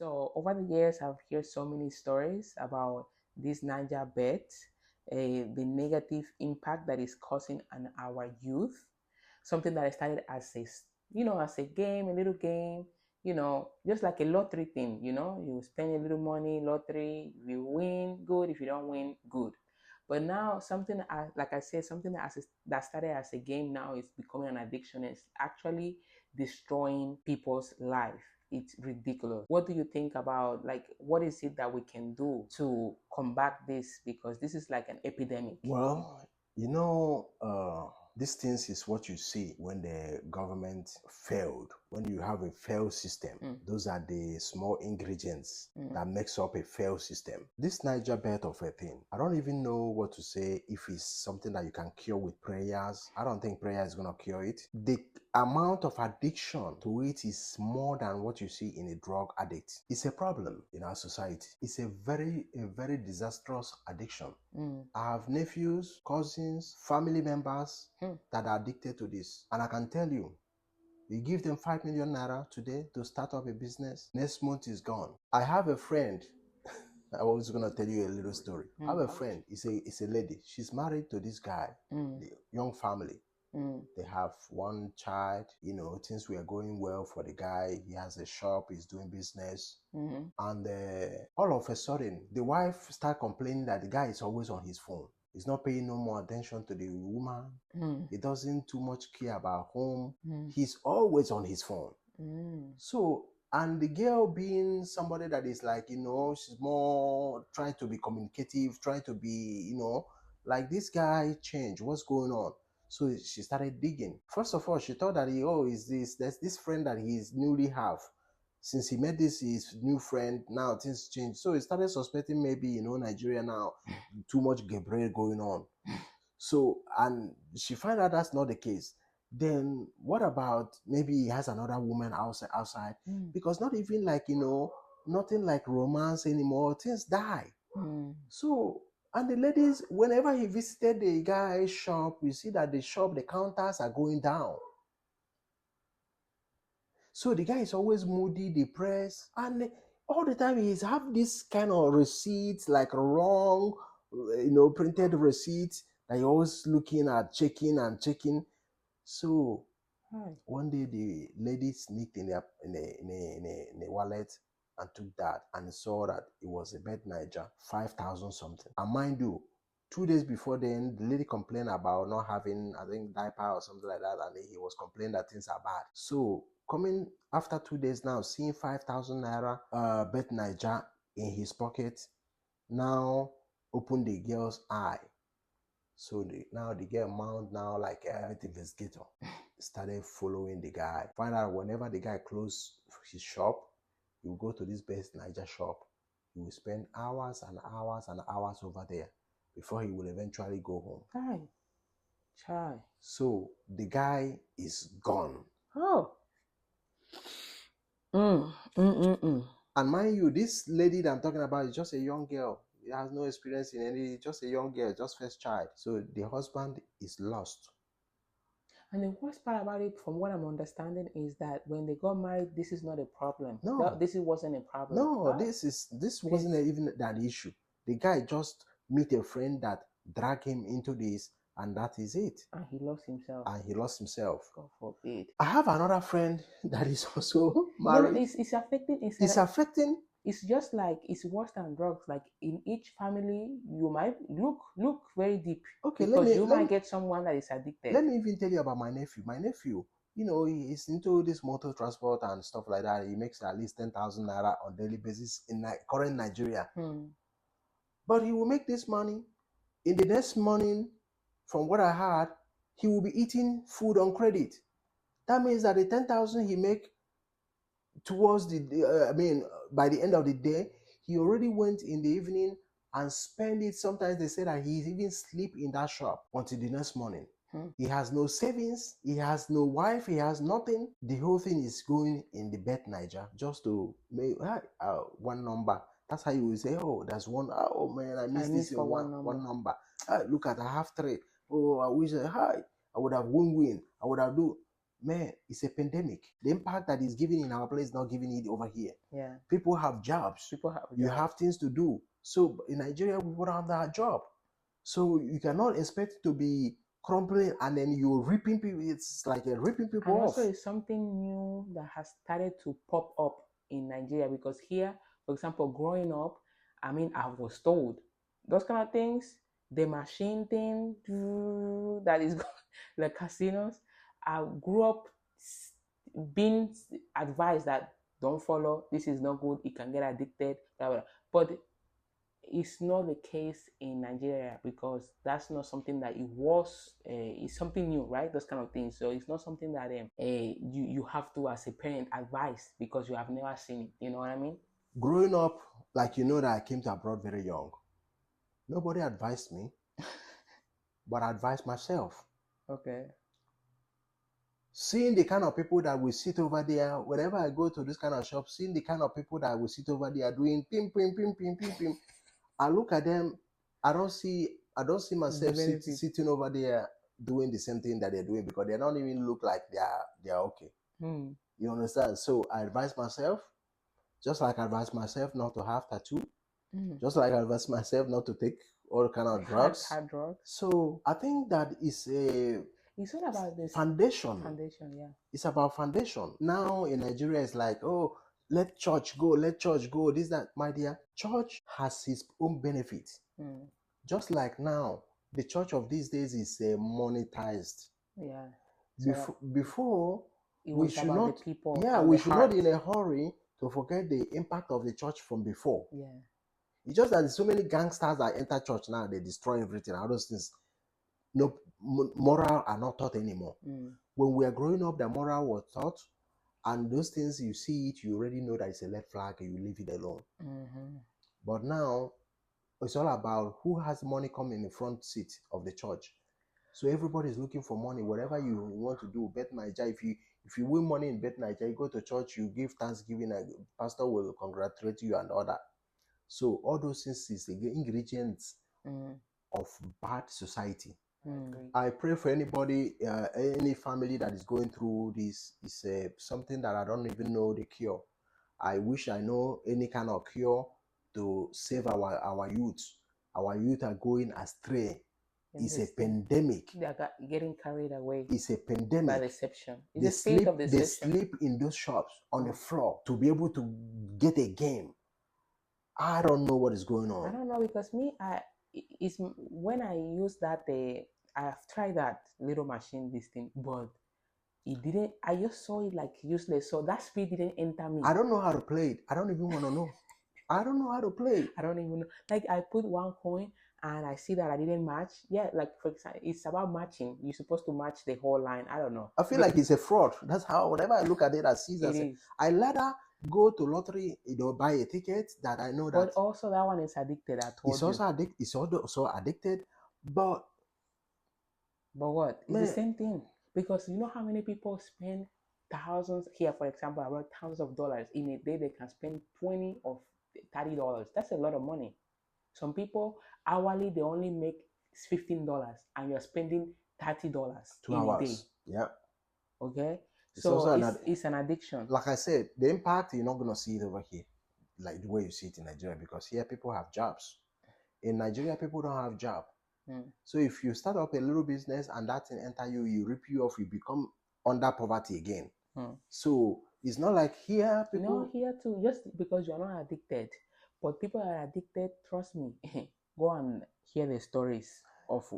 So over the years, I've heard so many stories about this N9ja bet, the negative impact that is causing on our youth. Something that I started as as a game, a little game, just like a lottery thing. You spend a little money, lottery. If you win, good. If you don't win, good. But now something, like I said, something that started as a game now is becoming an addiction. It's actually destroying people's life. It's ridiculous. What do you think about, like, what is it that we can do to combat this? Because this is like an epidemic. Well, these things is what you see when the government failed. When you have a failed system, those are the small ingredients that makes up a failed system. This N9ja bet of a thing, I don't even know what to say. If it's something that you can cure with prayers, I don't think prayer is gonna cure it. The amount of addiction to it is more than what you see in a drug addict. It's a problem in our society. It's a very disastrous addiction. I have nephews, cousins, family members that are addicted to this. And I can tell you, you give them 5 million naira today to start up a business, next month is gone. I have a friend, I was going to tell you a little story. I have a friend, it's a lady. She's married to this guy, the young family. They have one child, things were going well for the guy. He has a shop, he's doing business. And all of a sudden, the wife started complaining that the guy is always on his phone. He's not paying no more attention to the woman. He doesn't too much care about home. He's always on his phone. So, and the girl being somebody that is like, she's more trying to be communicative, trying to be, like, this guy changed, what's going on? So she started digging. First of all, she thought that there's this friend that he's newly have. Since he met his new friend, now things change. So he started suspecting maybe, Nigeria now, too much Gabriel going on. So, and she found out that's not the case. Then what about maybe he has another woman outside? Because not even like, nothing like romance anymore. Things die. So, and the ladies, whenever he visited the guy's shop, you see that the counters are going down. So the guy is always moody, depressed, and all the time he's have this kind of receipts, like wrong, printed receipts that you're always looking at, checking and checking. So one day the lady sneaked in the wallet and took that and saw that it was a bet N9ja, 5,000 something. And mind you, 2 days before then, the lady complained about not having, I think, diaper or something like that, and he was complaining that things are bad. So coming after 2 days now, seeing 5,000 naira bet N9ja in his pocket, now opened the girl's eye. So now the girl mount now like an investigator, started following the guy. Find out whenever the guy closed his shop, he will go to this best N9ja shop. He will spend hours and hours and hours over there before he will eventually go home. Chai. So the guy is gone. Oh. And mind you, this lady that I'm talking about is just a young girl. He has no experience in any, just a young girl, just first child. So the husband is lost. And the worst part about it, from what I'm understanding, is that when they got married, this is not a problem. No, this wasn't a problem. No, this wasn't even that issue. The guy just meet a friend that dragged him into this, and that is it. And he lost himself. God forbid. I have another friend that is also married. No, it's affecting. It's affecting. It's just like, it's worse than drugs. Like, in each family, you might look very deep. Okay, because you might get someone that is addicted. Let me even tell you about my nephew. My nephew, he's into this motor transport and stuff like that. He makes at least 10,000 naira on daily basis in current Nigeria. But he will make this money. In the next morning, from what I heard, he will be eating food on credit. That means that the 10,000 he make towards by the end of the day, he already went in the evening and spend it. Sometimes they say that he even sleep in that shop until the next morning. He has no savings, he has no wife, he has nothing. The whole thing is going in the bet N9ja just to make one number. That's how you will say, oh, there's one. Oh man, I missed this in one number. Look at, I have 3. Oh, I wish I would have win. I would have do. man, it's a pandemic. The impact that is given in our place is not giving it over here. Yeah. People have jobs. People have You jobs. have things to do. So in Nigeria, people don't have that job. So you cannot expect to be crumbling and then you're ripping people. It's like you're ripping people And off. also, it's something new that has started to pop up in Nigeria, because here, for example, growing up, I mean, I was told those kind of things, the machine thing that is the casinos. I grew up being advised that don't follow, this is not good, it can get addicted, blah, blah. But it's not the case in Nigeria, because that's not something that it was. It's something new, right? Those kind of things. So it's not something that you have to, as a parent, advise, because you have never seen it. You know what I mean? Growing up, like you know that I came to abroad very young. Nobody advised me, but I advised myself. Okay. Seeing the kind of people that will sit over there, whenever I go to this kind of shop, seeing the kind of people that will sit over there doing pim pim pim pim pim pim, I look at them. I don't see myself sitting over there doing the same thing that they're doing, because they don't even look like they are okay. You understand? So I advise myself, just like I advise myself not to have tattoo, just like I advise myself not to take all kind of drugs. Hard drugs. So I think that is a It's all about this foundation. Yeah. It's about foundation. Now in Nigeria, it's like, oh, let church go, this, that. My dear, church has its own benefit. Just like now, the church of these days is monetized. Yeah. Before we should not, we should not in a hurry to forget the impact of the church from before. Yeah. It's just that so many gangsters that enter church now, they destroy everything. All those things, no moral are not taught anymore. When we are growing up, the moral was taught, and those things, you see it, you already know that it's a red flag, and you leave it alone. But now it's all about who has money coming in the front seat of the church. So everybody is looking for money. Whatever you want to do, N9ja, if you win money in N9ja, you go to church, you give thanksgiving, and pastor will congratulate you and all that. So all those things is the ingredients of bad society. I pray for anybody, any family that is going through this. Is something that I don't even know the cure. I wish I know any kind of cure to save our youth. Our youth are going astray. It's a pandemic. They are getting carried away. It's a pandemic. By deception. It's the spirit of deception. They sleep in those shops on the floor to be able to get a game. I don't know what is going on. I don't know, because it's when I use that, I've tried that little machine, this thing, but it didn't. I just saw it like useless. So that speed didn't enter me. I don't know how to play it. I don't even want to know. I don't know how to play it. I don't even know. Like, I put one coin and I see that I didn't match. Yeah, like, for example, it's about matching. You're supposed to match the whole line. I don't know. I feel like it's a fraud. That's how, whenever I look at it, I see that. I rather go to lottery, buy a ticket that I know that. But also that one is addicted. I told you. It's also addicted. But what? It's the same thing. Because you know how many people spend thousands here, for example, about thousands of dollars in a day. They can spend $20 or $30. That's a lot of money. Some people hourly, they only make $15, and you're spending $30 2 in hours. A day. Yeah. Okay. So it's an addiction. Like I said, the impact, you're not gonna see it over here, like the way you see it in Nigeria, because here people have jobs. In Nigeria, people don't have job. So if you start up a little business and that thing enter you rip you off, you become under poverty again. So it's not like here people. No, here too. Just because you're not addicted, but people are addicted. Trust me. Go and hear the stories of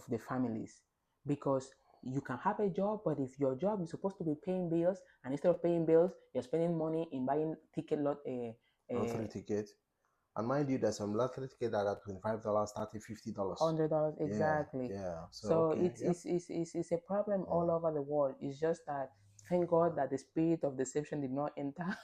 the families, because you can have a job, but if your job is supposed to be paying bills, and instead of paying bills, you're spending money in buying lottery ticket. And mind you, there's some lottery ticket that are $25, $30, $50, $100, exactly. Yeah. So it's a problem all over the world. It's just that, thank God that the spirit of deception did not enter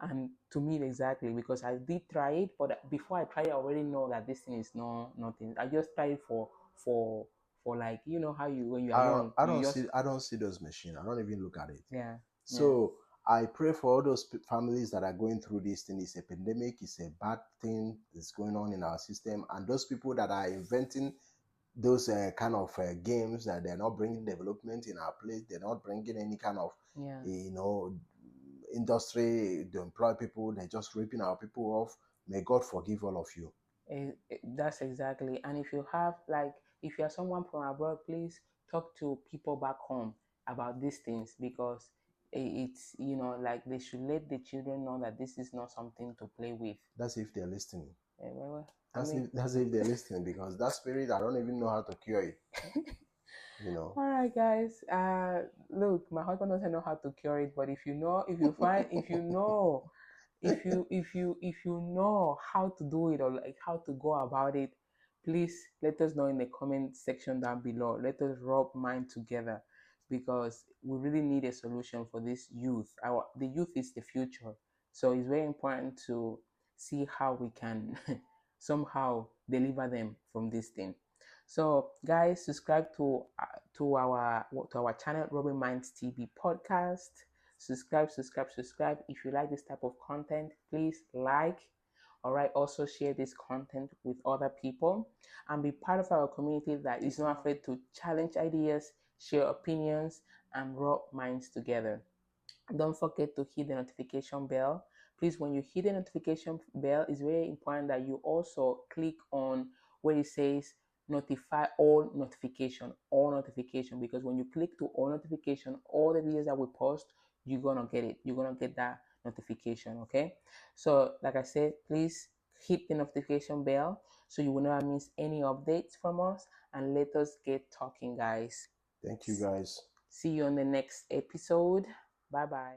and to me exactly, because I did try it, but before I tried it, I already know that this thing is nothing. I just tried it for like, you know how you, when you are young. I don't see those machines. I don't even look at it. Yeah. So I pray for all those families that are going through this thing. It's a pandemic. It's a bad thing that's going on in our system. And those people that are inventing those kind of games that they're not bringing development in our place. They're not bringing any kind of, industry to employ people. They're just ripping our people off. May God forgive all of you. That's exactly. And if you have, like, if you're someone from abroad, please talk to people back home about these things, because it's, like, they should let the children know that this is not something to play with. That's if they're listening. Well, That's if they're listening, because that spirit, I don't even know how to cure it. All right, guys. Look, my husband doesn't know how to cure it, but if you know how to do it, or like how to go about it, please let us know in the comment section down below. Let us rub mind together, because we really need a solution for this youth. The youth is the future, so it's very important to see how we can somehow deliver them from this thing. So, guys, subscribe to our channel, Rubbing MindsTV podcast. Subscribe. If you like this type of content, please like. All right. Also, share this content with other people, and be part of our community that is not afraid to challenge ideas, share opinions, and rub minds together. Don't forget to hit the notification bell. Please, when you hit the notification bell, it's very important that you also click on where it says notify all notification, because when you click to all notification, all the videos that we post, you're gonna get it. You're gonna get that notification. Okay, so like I said, please hit the notification bell so you will never miss any updates from us, and let us get talking, guys. Thank you, guys. See you on the next episode. Bye bye.